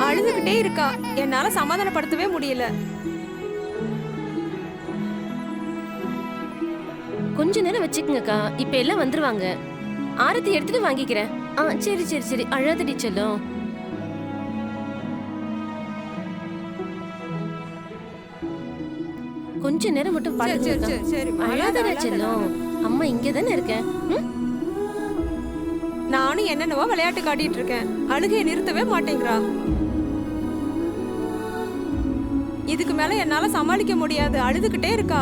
அழுதுகிட்டே இருக்கா, என்னால சமாதானப்படுத்தவே முடியல. கொஞ்ச நேரம் வச்சுக்கங்கக்கா, இப்ப எல்லாம் வந்துருவாங்க. ஆரத்தி எடுத்துட்டு வாங்கிக்கிறேன். சரி சரி சரி, அழாதடி செல்லம். கொஞ்ச நேரம் மட்டும் அழாதடா செல்லம். அம்மா இங்க தானே இருக்கேன். நானும் என்னென்னவோ விளையாட்டு காட்டிட்டு இருக்கேன், அழுகையை நிறுத்தவே மாட்டேங்கிறா. இதுக்கு மேல என்னால சமாளிக்க முடியாது, அழுதுகிட்டே இருக்கா.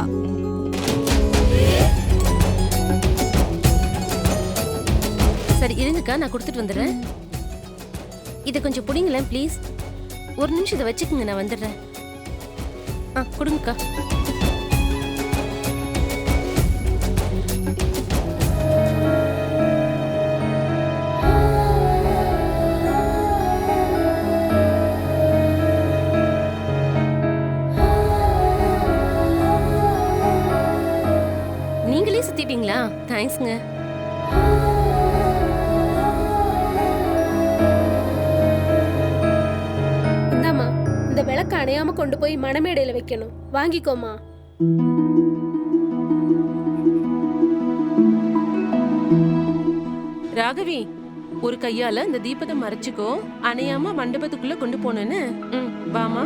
சரி இருங்கக்கா, நான் கொடுத்துட்டு வந்துடுறேன். இதை கொஞ்சம் பிடிங்களேன் ப்ளீஸ். ஒரு நிமிஷம் இதை வச்சுக்கோங்க, நான் வந்துடுறேன். கொடுங்கக்கா. நீங்களே சுத்திட்டீங்களா? தேங்க்ஸ்ங்க. விளக்கு அணையாம கொண்டு போய் மணமேடையில வைக்கணும், வாங்கிக்கோமா. ராகவி, ஒரு கையால இந்த தீபத்தை மறைச்சுக்கோ, அணையாம மண்டபத்துக்குள்ள கொண்டு போனேன்னு. வாமா.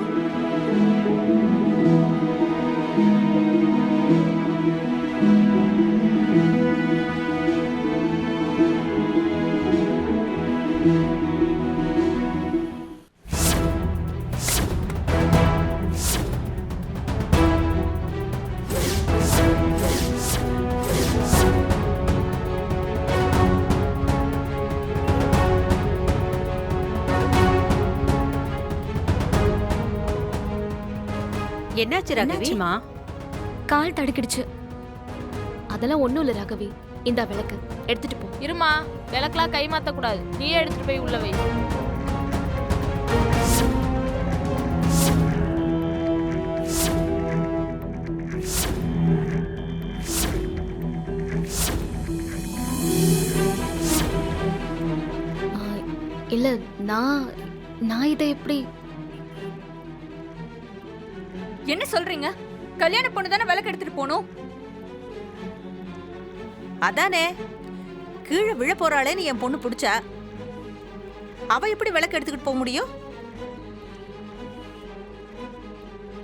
என்னாச்சு ராகவிமா? கால் தடுக்கிடுச்சு. அதெல்லாம் ஒண்ணும் இல்ல ராகவி, இந்த விளக்கு எடுத்துட்டு போ. இருமா, விளக்கெல்லாம் கை மாத்த கூடாது, நீயே எடுத்துட்டு போய் உள்ள வை. இல்ல, நான் இதை எப்படி? என்ன சொல்றீங்க? கல்யாண பொண்ணு தானே விளக்கு எடுத்துட்டு போகணும். அதானே, கீழே விழ போறாளேன்னு என் பொண்ணு பிடிச்சா, அவ எப்படி விளக்கு எடுத்துக்கிட்டு போக முடியும்?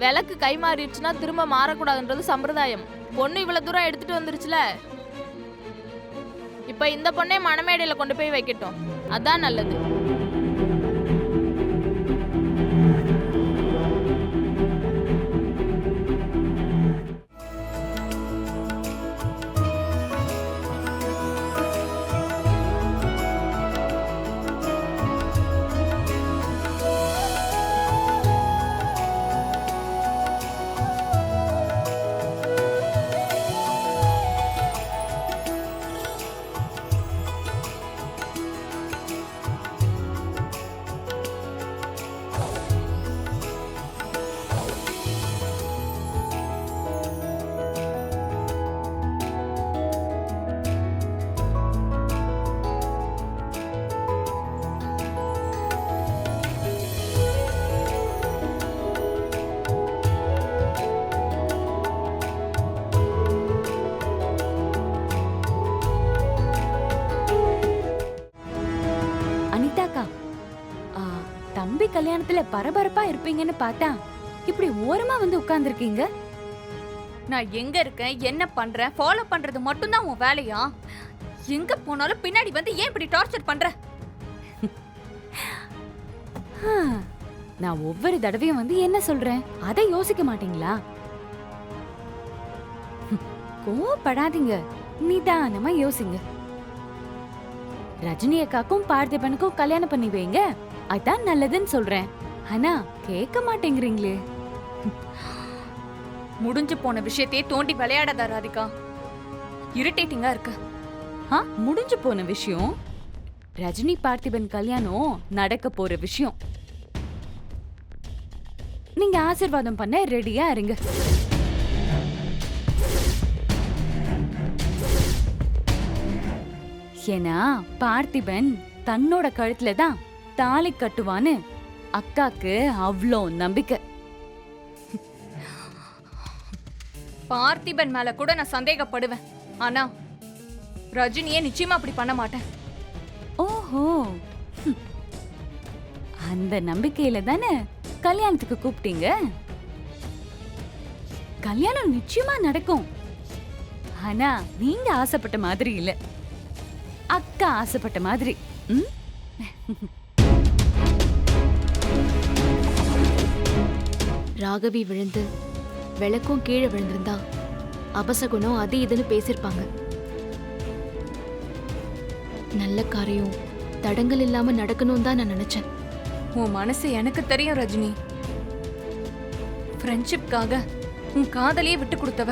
விளக்கு கை மாறிடுச்சுன்னா திரும்ப மாறக்கூடாதுன்றது சம்பிரதாயம். பொண்ணு இவ்வளவு தூரம் எடுத்துட்டு வந்துருச்சுல, இப்ப இந்த பொண்ணே மணமேடையில கொண்டு போய் வைக்கட்டும், அதான் நல்லது. தம்பி கல்யாணத்துல பரபரப்பா இருப்பீங்கன்னு பார்த்தா இப்படி ஓரமா வந்து உட்கார்ந்துருக்கீங்க. நான் எங்க இருக்கேன், என்ன பண்றேன், ஃபாலோ பண்றது மட்டும் தான் உன் வேலையா? எங்க போனாலும் பின்னாடி வந்து ஏன் இப்படி டார்ச்சர் பண்ற? நான் ஒவ்வொரு தடவையும் வந்து என்ன சொல்றேன் அதை யோசிக்க மாட்டீங்களா? கோவப்படாதீங்க, நிதானமா யோசிங்க. ரஜினி அக்காக்கும் பார்த்திபனுக்கும் கல்யாணம் பண்ணி வைங்க, அதான் நல்லதுன்னு சொல்றேன். ஆனா கேட்க மாட்டேங்கிறீங்களே. முடிஞ்சு போன விஷயத்தையே தோண்டி விளையாடாத ராதிகா, இரிட்டேட்டிங்கா இருக்கு. முடிஞ்சு போன விஷயம் ரஜினி பார்த்திபன் கல்யாணம் நடக்க போற விஷயம். நீங்க ஆசீர்வாதம் பண்ண ரெடியா இருங்க. ஏன்னா பார்த்திபன் தன்னோட கழுத்துல தான் தாலி கட்டுவான்னு அக்காக்கு அவ்ளோ நம்பிக்கை. பார்த்திபன் மேல கூட நான் சந்தேகப்படுவேன், ஆனா ரஜினியே நிச்சயமா அப்படி பண்ண மாட்டேன். ஓஹோ, அந்த நம்பிக்கையில தானே கல்யாணத்துக்கு கூப்பிட்டீங்க. கல்யாணம் நிச்சயமா நடக்கும். ஆனா நீங்க ஆசைப்பட்ட மாதிரி இல்ல, அக்கா ஆசைப்பட்ட மாதிரி. ம்? ராகவி விழுந்து விளக்கும் கீழே விழுந்திருந்தா அபசகுணம் அது இதுன்னு பேசியிருப்பாங்க. நல்ல காரியம் தடங்கள் இல்லாம நடக்கணும் தான் நான் நினைச்சேன். உன் மனசு எனக்கு தெரியும் ரஜினி. ஃப்ரெண்ட்ஷிப்காக உன் காதலையே விட்டு கொடுத்தவ.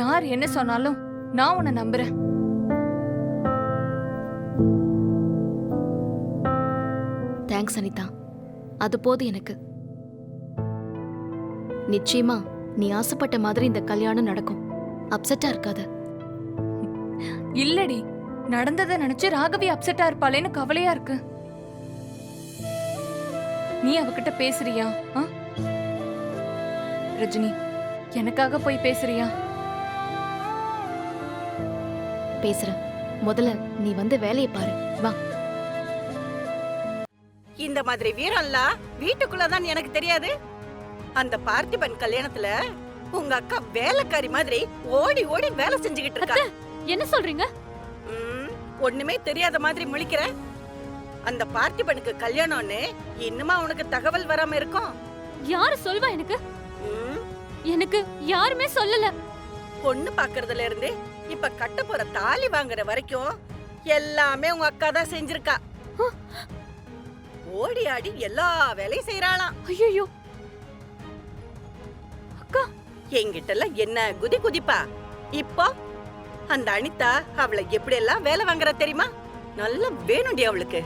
யார் என்ன சொன்னாலும் நான் உன்னை நம்புறேன். தேங்க்ஸ் அனிதா, அது போதும் எனக்கு. நிச்சயமா நீ ஆசைப்பட்ட மாதிரி இந்த கல்யாணம் நடக்கும். அப்செட்டா இருக்காத. இல்லடி, நடந்ததை நினைச்சு ராகவி அப்செட்டா இருப்பாளேன்னு கவலையா இருக்கு. நீ அவகிட்ட பேசுறியா? ரஜினி, எனக்காக போய் பேசுறியா? பேசுறேன். முதல்ல நீ வந்து வேலையை பாரு. வா. இந்த மாதிரி வீரம்லாம் வீட்டுக்குள்ளதான் எனக்கு தெரியாது. அந்த பார்த்திபன் கல்யாணத்துல உங்க அக்கா வேலைக்காரி மாதிரி ஓடி ஓடி வேலை செஞ்சுக்கிட்டு இருக்கா. என்ன சொல்றீங்க? ஒண்ணுமே தெரியாத மாதிரி முழிக்கிற. அந்த பார்த்திபனுக்கு கல்யாணம்னு இன்னுமா உனக்கு தகவல் வராம இருக்கும்? யாரு சொல்வா எனக்கு? எனக்கு யாருமே சொல்லல. பொண்ணு பாக்குறதுல இருந்து இப்ப கட்ட போற தாலி வாங்குற வரைக்கும் எல்லாமே உங்க அக்கா தான் செஞ்சிருக்கா. ஓடி ஆடி எல்லா வேலையும் செய்யறாளாம். ஐயோ, என்கிட்ட எல்லாம் என்ன குதி குதிப்பா. இப்போ அந்த அனிதா அவளை எப்படி எல்லாம் வேலை வாங்குற தெரியுமா? நல்லா வேணும்டி அவளுக்கு.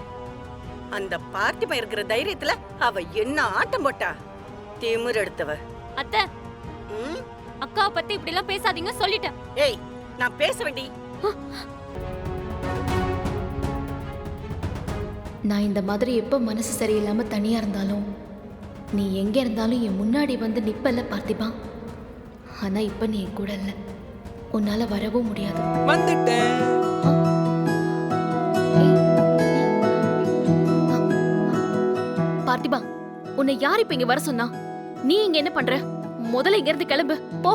அந்த பார்த்திபன் இருக்கிற தைரியத்துல அவ என்ன ஆட்டம் போட்டா. திமிர் எடுத்தவ. அத்தை, அக்காவை பத்தி இப்படி எல்லாம் பேசாதீங்க சொல்லிட்டேன். ஏய், நான் பேச வேண்டி. நான் இந்த மாதிரி எப்போ மனசு சரியில்லாம தனியா இருந்தாலும் நீ எங்க இருந்தாலும் என் முன்னாடி வந்து நிப்பல்ல பார்த்திபா. ஆனா இப்ப நீ என் கூட இல்ல. உன்னால வரவும் முடியாது. பார்த்திபா, உன்னை யார் இப்ப இங்க வர சொன்னா? நீ இங்க என்ன பண்ற? முதல்ல இங்க இருந்து கிளம்பு போ.